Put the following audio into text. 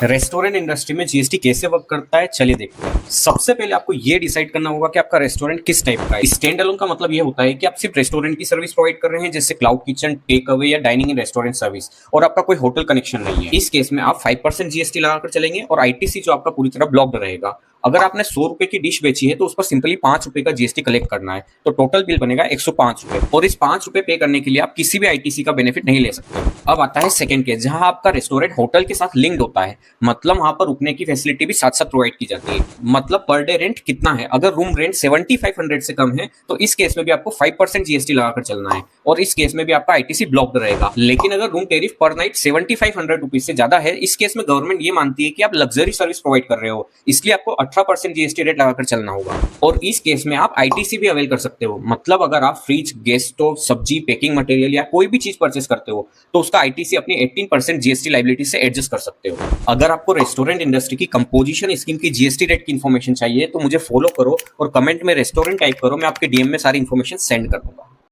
Restaurant industry में GST कैसे work करता है, चलिए देखते हैं। सबसे पहले आपको ये डिसाइड करना होगा कि आपका रेस्टोरेंट किस टाइप का है। स्टैंड अलोन का मतलब ये होता है कि आप सिर्फ रेस्टोरेंट की सर्विस प्रोवाइड कर रहे हैं, जैसे क्लाउड किचन, टेक अवे या डाइनिंग इन रेस्टोरेंट सर्विस, और आपका कोई होटल कनेक्शन नहीं है। इस केस में आप 5% जीएसटी लगाकर चलेंगे और आईटीसी जो आपका पूरी तरह ब्लॉक्ड रहेगा। अगर आपने 100 रुपए की डिश बेची है तो उस पर सिंपली 5 रुपए का जीएसटी कलेक्ट करना है, तो टोटल बिल बनेगा 105 रुपए। और इस 5 रुपए पे करने के लिए आप किसी भी आईटीसी का बेनिफिट नहीं ले सकते। अब आता है सेकंड केस, जहां आपका रेस्टोरेंट होटल के साथ लिंक्ड होता है, मतलब वहां पर रुकने की फैसिलिटी भी साथ साथ प्रोवाइड की जाती है। मतलब पर डे रेंट कितना है, अगर रूम रेंट 7500 से कम है तो इस केस में भी आपको 5% जीएसटी लगाकर चलना है, और इस केस में भी आपका आईटीसी ब्लॉक्ड रहेगा। लेकिन अगर रूम टेरिफ पर नाइट 7500 रुपीज से ज्यादा है, इस केस में गवर्नमेंट ये मानती है कि आप लग्जरी सर्विस प्रोवाइड कर रहे हो, इसलिए आपको 18% जीएसटी रेट लगाकर चलना होगा। और इस केस में आप आईटीसी भी अवेल कर सकते हो। मतलब अगर आप फ्रिज, गैस स्टोव, सब्जी, पैकिंग मटेरियल या कोई भी चीज परचेस करते हो तो उसका आईटीसी अपनी 18% जीएसटी लाइबिलिटी से एडजस्ट कर सकते हो। अगर आपको रेस्टोरेंट इंडस्ट्री की कंपोजिशन स्कीम की जीएसटी रेट की इन्फॉर्मेशन चाहिए तो मुझे फॉलो करो और कमेंट में रेस्टोरेंट टाइप करो, मैं आपके डीएम में सारी इन्फॉर्मेशन सेंड कर दूंगा।